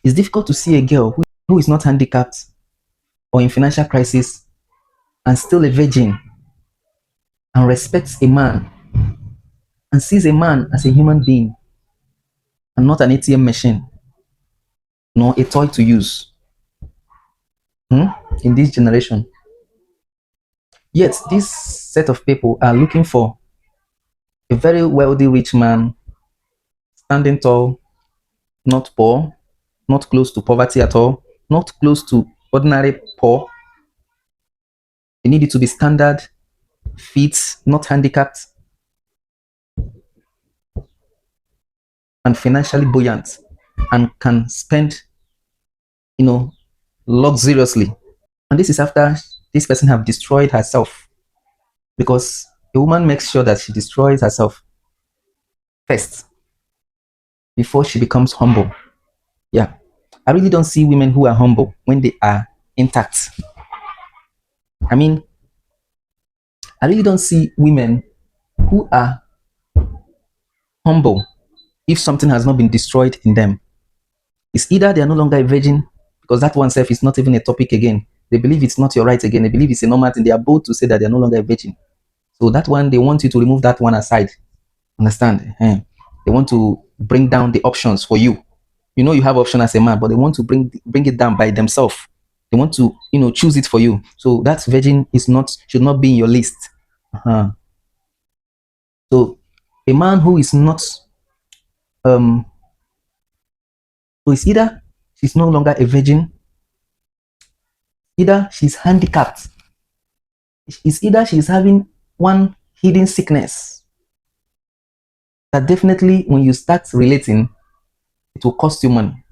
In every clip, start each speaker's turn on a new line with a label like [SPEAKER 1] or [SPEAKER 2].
[SPEAKER 1] It's difficult to see a girl who is not handicapped or in financial crisis and still a virgin and respects a man and sees a man as a human being and not an ATM machine nor a toy to use in this generation. Yet, this set of people are looking for a very wealthy rich man, standing tall, not poor, not close to poverty at all, not close to ordinary poor. They need it to be standard, fit, not handicapped, and financially buoyant, and can spend, luxuriously. And this is after this person have destroyed herself, because a woman makes sure that she destroys herself first before she becomes humble. Yeah. I really don't see women who are humble when they are intact. I mean, I really don't see women who are humble if something has not been destroyed in them. It's either they are no longer a virgin, because that one self is not even a topic again. They believe it's not your right again. They believe it's a normal thing. They are bold to say that they are no longer a virgin. So that one, they want you to remove that one aside. Understand? They want to bring down the options for you. You know you have option as a man, but they want to bring it down by themselves. They want to, choose it for you. So that virgin should not be in your list. So a man who is not so it's either she's no longer a virgin, either she's handicapped, it's either she's having one hidden sickness that definitely when you start relating, it will cost you money.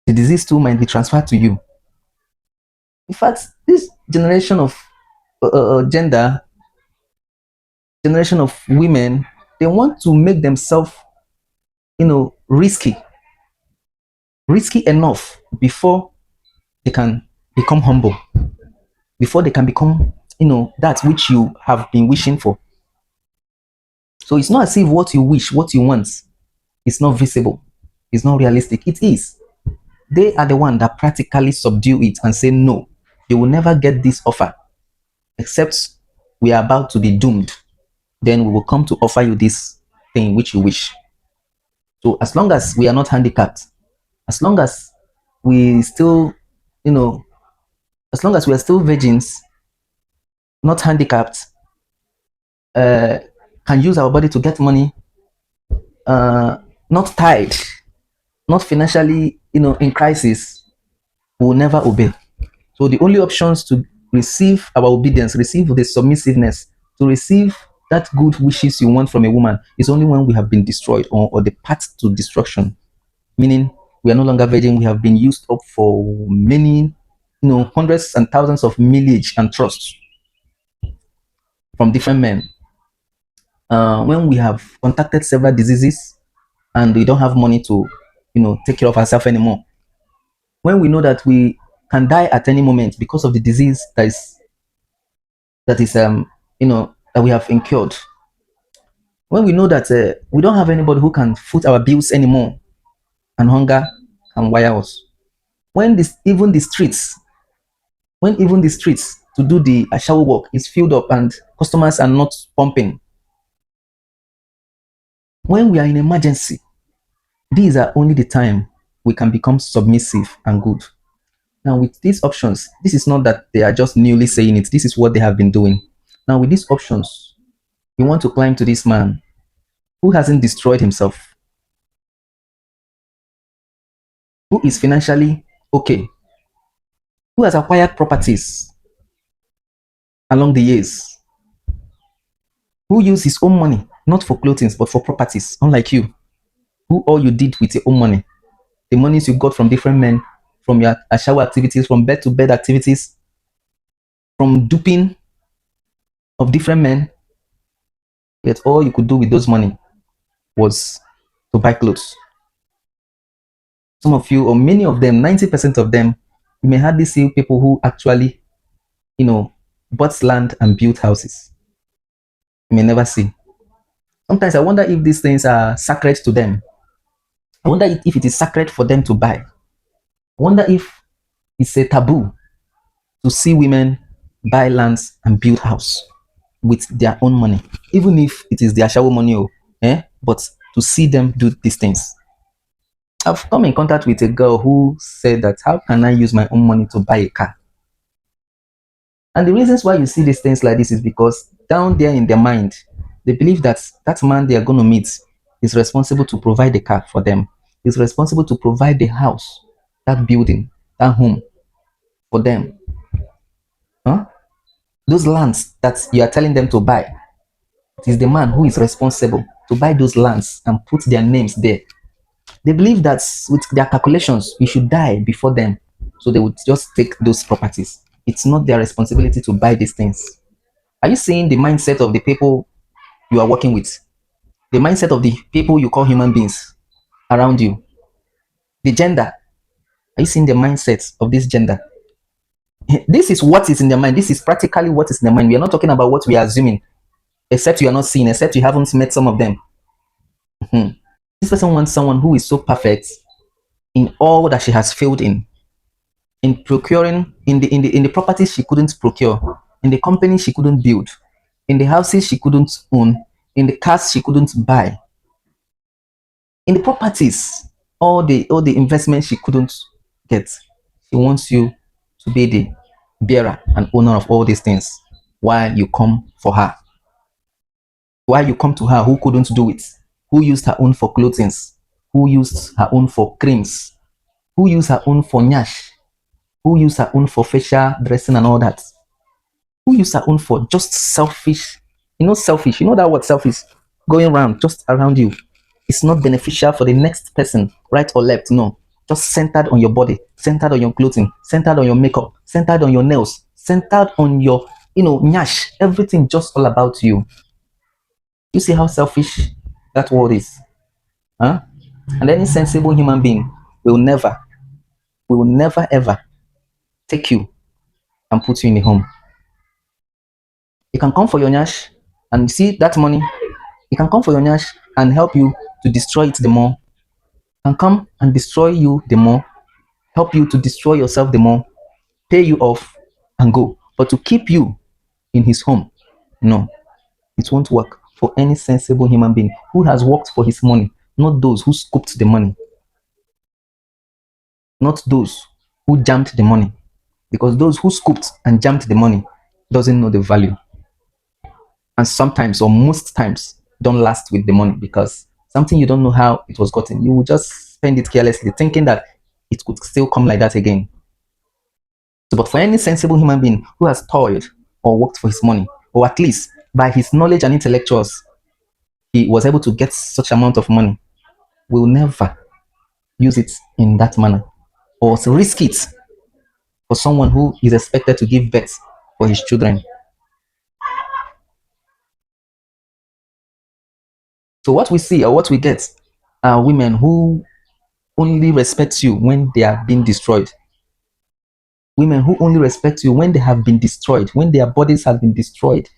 [SPEAKER 1] The disease too might be transferred to you. In fact, this generation of generation of women, they want to make themselves, risky enough before they can become humble, before they can become, that which you have been wishing for. So it's not as if what you wish, what you want, is not visible, it's not realistic. It is. They are the one that practically subdue it and say, no, you will never get this offer except we are about to be doomed. Then we will come to offer you this thing which you wish. So as long as we are not handicapped, as long as we still, as long as we are still virgins, not handicapped, can use our body to get money, not tied, not financially, in crisis, we will never obey. So the only options to receive our obedience, receive the submissiveness, to receive that good wishes you want from a woman is only when we have been destroyed or the path to destruction. Meaning we are no longer virgin, we have been used up for many, hundreds and thousands of millage and trust from different men. When we have contacted several diseases and we don't have money to, take care of ourselves anymore. When we know that we can die at any moment because of the disease that is that we have incurred. When we know that we don't have anybody who can foot our bills anymore, and hunger can wire us. When even the streets to do the shower work is filled up and customers are not pumping. When we are in emergency, these are only the time we can become submissive and good. Now with these options, this is not that they are just newly saying it. This is what they have been doing. Now with these options, you want to climb to this man who hasn't destroyed himself, who is financially okay, who has acquired properties along the years, who used his own money, not for clothing, but for properties, unlike you, who all you did with your own money, the monies you got from different men, from your shower activities, from bed to bed activities, from duping of different men, yet all you could do with those money was to buy clothes. Some of you, or many of them, 90% of them, you may hardly see people who actually, bought land and built houses. You may never see. Sometimes I wonder if these things are sacred to them. I wonder if it is sacred for them to buy. I wonder if it's a taboo to see women buy lands and build house with their own money, even if it is their shower money, but to see them do these things. I've come in contact with a girl who said that how can I use my own money to buy a car? And the reasons why you see these things like this is because down there in their mind, they believe that that man they are going to meet is responsible to provide the car for them, is responsible to provide the house, that building, that home for them. Huh? Those lands that you are telling them to buy, it is the man who is responsible to buy those lands and put their names there. They believe that with their calculations, you should die before them, so they would just take those properties. It's not their responsibility to buy these things. Are you seeing the mindset of the people you are working with? The mindset of the people you call human beings around you? The gender? Are you seeing the mindset of this gender? This is what is in their mind. This is practically what is in their mind. We are not talking about what we are assuming, except you are not seeing, except you haven't met some of them. This person wants someone who is so perfect in all that she has failed in procuring, in the properties she couldn't procure, in the company she couldn't build, in the houses she couldn't own, in the cars she couldn't buy, in the properties, all the investments she couldn't get. She wants you to be the bearer and owner of all these things while you come for her. While you come to her who couldn't do it, who used her own for clothing, who used her own for creams, who used her own for nyash, who used her own for facial dressing and all that, who used her own for just selfish, selfish, you know that word selfish, going around just around you. It's not beneficial for the next person, right or left, no. Just centered on your body, centered on your clothing, centered on your makeup, centered on your nails, centered on your, nyash, everything just all about you. You see how selfish that word is? Huh? And any sensible human being will never ever take you and put you in a home. You can come for your nyash and see that money. You can come for your nyash and help you to destroy it the more. Can come and destroy you the more, help you to destroy yourself the more, pay you off and go. But to keep you in his home, no, it won't work for any sensible human being who has worked for his money, not those who scooped the money, not those who jammed the money. Because those who scooped and jammed the money doesn't know the value. And sometimes, or most times, don't last with the money because something you don't know how it was gotten. You will just spend it carelessly, thinking that it could still come like that again. So, but for any sensible human being who has toiled or worked for his money, or at least by his knowledge and intellectuals, he was able to get such amount of money, will never use it in that manner or risk it for someone who is expected to give birth for his children. So what we see or what we get are women who only respect you when they are being destroyed. Women who only respect you when they have been destroyed, when their bodies have been destroyed,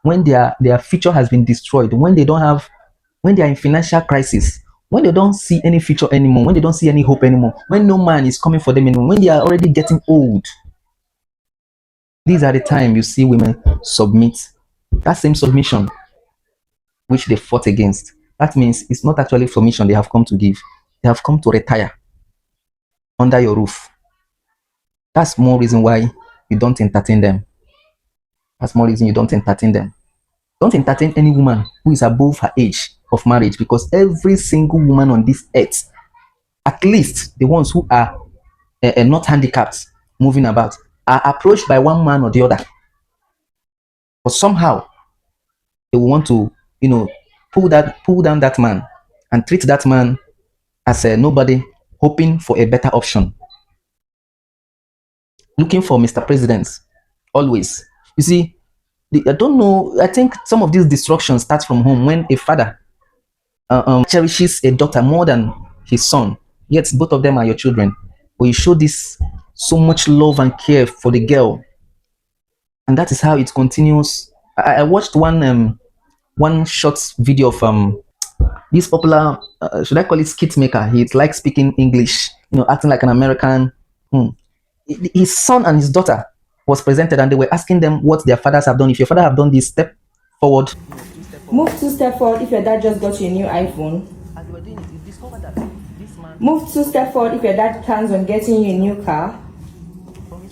[SPEAKER 1] when their future has been destroyed, when they are in financial crisis, when they don't see any future anymore, when they don't see any hope anymore, when no man is coming for them anymore, when they are already getting old. These are the time you see women submit. That same submission which they fought against. That means it's not actually submission they have come to give. They have come to retire under your roof. That's more reason why you don't entertain them. That's more reason you don't entertain them. Don't entertain any woman who is above her age of marriage, because every single woman on this earth, at least the ones who are not handicapped, moving about, are approached by one man or the other. But somehow they will want to, pull down that man and treat that man as a nobody, hoping for a better option, looking for Mr. President always. You see, I don't know. I think some of these destruction starts from home when a father cherishes a daughter more than his son. Yet both of them are your children, but you show this so much love and care for the girl, and that is how it continues. I watched one short video of this popular should I call it skit maker. He likes speaking English, acting like an American, Hmm. His son and his daughter was presented, and they were asking them what their fathers have done. If your father have done this, step forward.
[SPEAKER 2] Move 2 steps forward if your dad just got you a new iPhone.
[SPEAKER 1] As they were doing it, you discovered that this man
[SPEAKER 2] Move 2 steps forward if your dad plans on getting you a new car.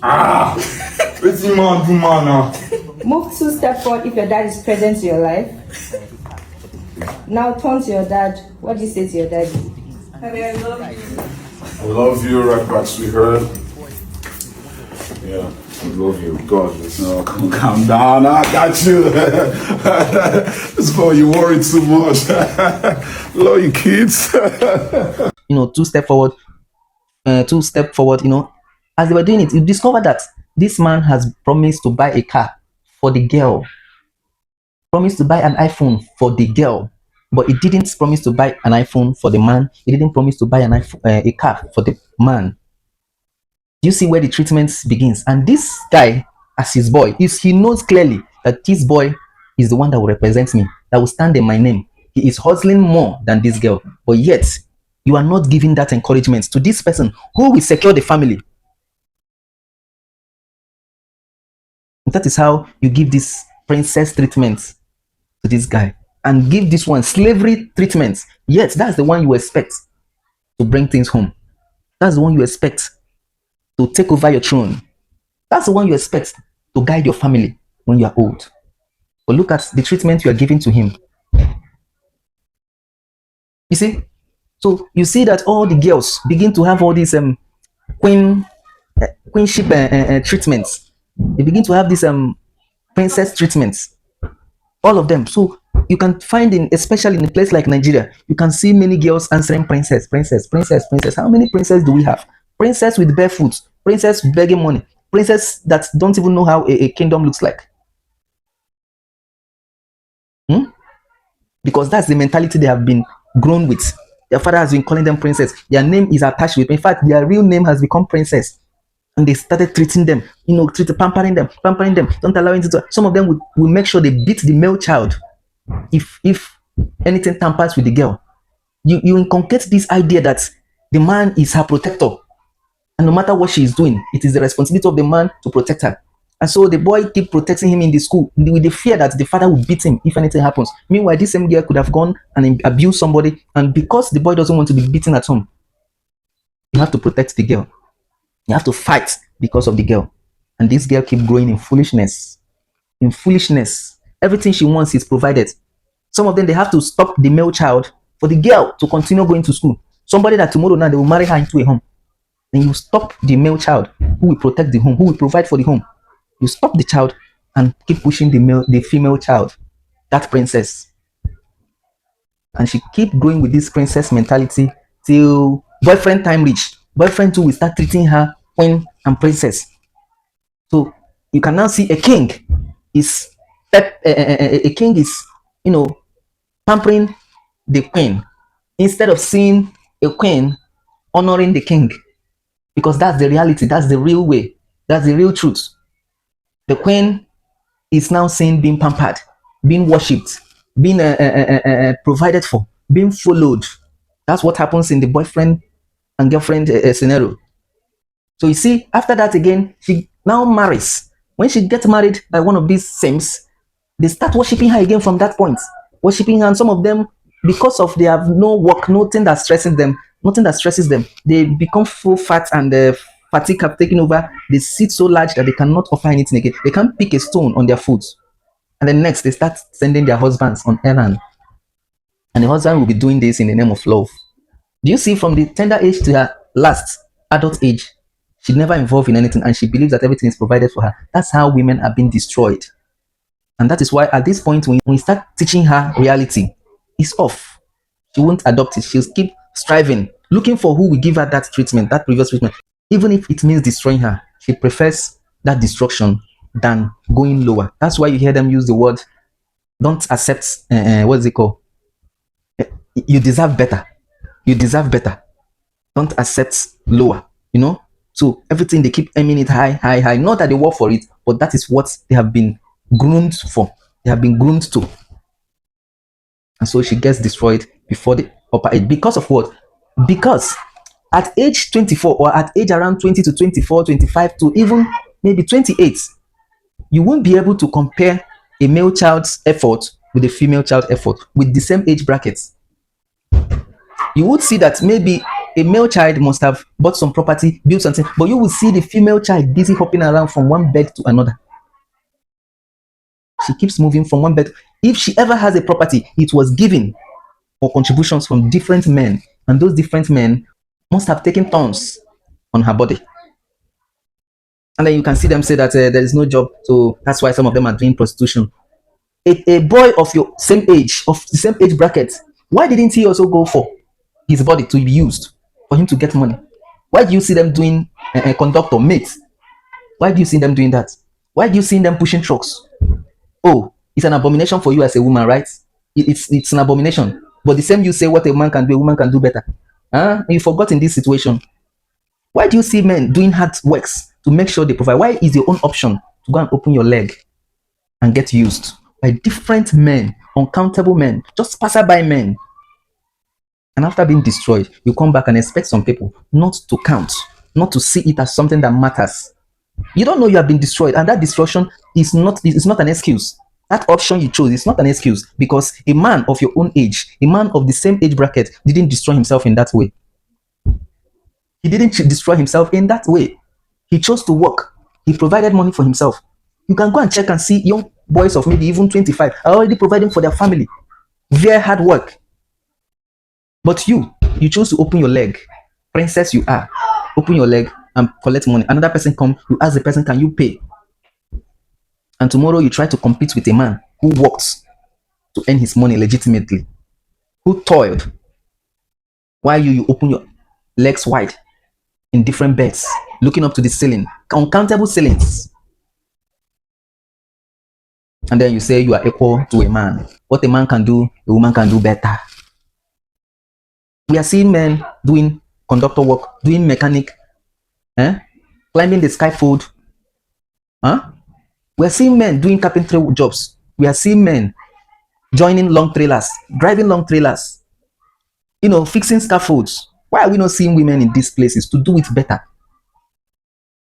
[SPEAKER 3] Ah, what's the man do, man? Now?
[SPEAKER 2] Move 2 steps forward if your dad is present to your life. Now turn to your dad. What do you say to your daddy? Honey, I love you.
[SPEAKER 3] I love you, right back, sweetheart. Yeah, I love you. God, no, calm down. I got you. This boy, you worry too much. Love you, kids.
[SPEAKER 1] 2 step forward, 2 step forward. As they were doing it, you discovered that this man has promised to buy a car for the girl, promised to buy an iPhone for the girl, but he didn't promise to buy an iPhone for the man. He didn't promise to buy an iPhone, a car for the man. You see where the treatment begins. And this guy, as his boy, he knows clearly that this boy is the one that will represent me, that will stand in my name. He is hustling more than this girl, but yet you are not giving that encouragement to this person who will secure the family. That is how you give this princess treatment to this guy, and give this one slavery treatment. Yet that's the one you expect to bring things home. That's the one you expect to take over your throne. That's the one you expect to guide your family when you are old. But look at the treatment you are giving to him. You see? So you see that all the girls begin to have all these queenship treatments. They begin to have these princess treatments. All of them. So you can find especially in a place like Nigeria, you can see many girls answering princess, princess, princess, princess. How many princess do we have? Princess with barefoot, princess begging money, princess that don't even know how a kingdom looks like. Hmm? Because that's the mentality they have been grown with. Their father has been calling them princess. Their name is attached with. In fact, their real name has become princess. And they started treating them, pampering them, don't allow it to. Some of them will make sure they beat the male child if anything tampers with the girl. You inculcate this idea that the man is her protector, and no matter what she is doing, it is the responsibility of the man to protect her. And so the boy keep protecting him in the school with the fear that the father will beat him if anything happens. Meanwhile, this same girl could have gone and abused somebody, and because the boy doesn't want to be beaten at home, you have to protect the girl. You have to fight because of the girl. And this girl keep growing in foolishness. In foolishness. Everything she wants is provided. Some of them, they have to stop the male child for the girl to continue going to school. Somebody that tomorrow now they will marry her into a home. Then you stop the male child who will protect the home, who will provide for the home. You stop the child and keep pushing the female child, that princess. And she keep growing with this princess mentality till boyfriend time reach. Boyfriend too will start treating her queen and princess. So you can now see a king is pampering the queen instead of seeing a queen honoring the king, because that's the reality, that's the real way, that's the real truth. The queen is now seen being pampered, being worshipped, being provided for, being followed. That's what happens in the boyfriend and girlfriend scenario. So you see, after that again, she now marries. When she gets married by one of these saints, they start worshiping her again from that point. Worshiping her, and some of them, because of they have no work, nothing that stresses them, they become full fat, and the fatigue have taken over. They sit so large that they cannot offer anything again. They can't pick a stone on their foot. And then next, they start sending their husbands on errand. And the husband will be doing this in the name of love. Do you see, from the tender age to her last adult age, she never involved in anything, and she believes that everything is provided for her. That's how women are being destroyed. And that is why at this point, when we start teaching her reality, it's off. She won't adopt it. She'll keep striving, looking for who will give her that treatment, that previous treatment. Even if it means destroying her, she prefers that destruction than going lower. That's why you hear them use the word, don't accept, what's it called? You deserve better. You deserve better. Don't accept lower, So everything, they keep aiming it high, high, high. Not that they work for it, but that is what they have been groomed for. They have been groomed to. And so she gets destroyed before the upper age. Because of what? Because At age 24 or at age around 20 to 24, 25 to even maybe 28, you won't be able to compare a male child's effort with a female child effort with the same age brackets. You would see that maybe a male child must have bought some property, built something, but you will see the female child busy hopping around from one bed to another. She keeps moving from one bed. If she ever has a property, it was given or contributions from different men, and those different men must have taken turns on her body. And then you can see them say that there is no job, so that's why some of them are doing prostitution. A boy of your same age, of the same age bracket, why didn't he also go for his body to be used for him to get money? Why do you see them doing a conductor, mate? Why do you see them doing that? Why do you see them pushing trucks? Oh, it's an abomination for you as a woman, right? It's an abomination. But the same you say what a man can do, a woman can do better. You forgot in this situation. Why do you see men doing hard works to make sure they provide? Why is your own option to go and open your leg and get used by different men, uncountable men, just passerby men? And after being destroyed, you come back and expect some people not to count, not to see it as something that matters. You don't know you have been destroyed, and that destruction is not an excuse. That option you chose is not an excuse, because a man of your own age, a man of the same age bracket, didn't destroy himself in that way. He didn't destroy himself in that way. He chose to work. He provided money for himself. You can go and check and see young boys of maybe even 25 are already providing for their family. Very hard work. But you choose to open your leg. Princess you are. Open your leg and collect money. Another person comes, you ask the person, can you pay? And tomorrow you try to compete with a man who worked to earn his money legitimately, who toiled, while you open your legs wide in different beds, looking up to the ceiling, uncountable ceilings. And then you say you are equal to a man. What a man can do, a woman can do better. We are seeing men doing conductor work, doing mechanic, climbing the scaffold. We are seeing men doing carpentry jobs. We are seeing men joining long trailers, driving long trailers, fixing scaffolds. Why are we not seeing women in these places to do it better?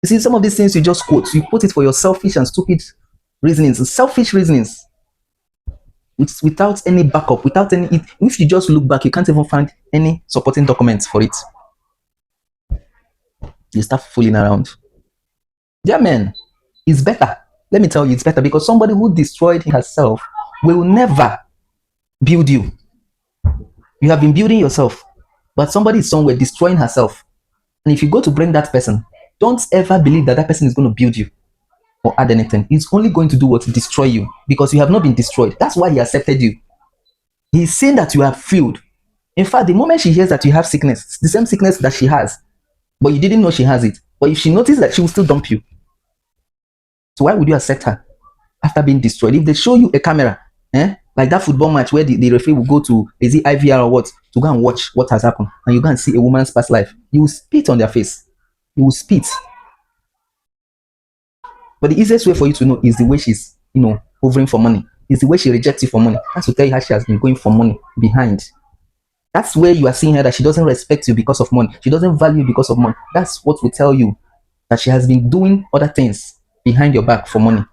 [SPEAKER 1] You see, some of these things you just quote, you quote it for your selfish and stupid reasonings, selfish reasonings, without any backup, without any. If you just look back, you can't even find any supporting documents for it. You start fooling around. Dear men, it's better. Let me tell you, it's better, because somebody who destroyed herself will never build you. You have been building yourself, but somebody is somewhere destroying herself. And if you go to bring that person, don't ever believe that person is going to build you or add anything. He's only going to do what? Destroy you, because you have not been destroyed. That's why he accepted you. He's saying that you are filled. In fact, the moment she hears that you have sickness, it's the same sickness that she has, but you didn't know she has it. But if she notices that, she will still dump you. So why would you accept her after being destroyed? If they show you a camera, like that football match where the referee will go to, is it IVR or what, to go and watch what has happened, and you go and see a woman's past life, you will spit on their face. You will spit. But the easiest way for you to know is the way she's, hovering for money. Is the way she rejects you for money. That's to tell you how she has been going for money behind. That's where you are seeing her that she doesn't respect you because of money. She doesn't value you because of money. That's what will tell you that she has been doing other things behind your back for money.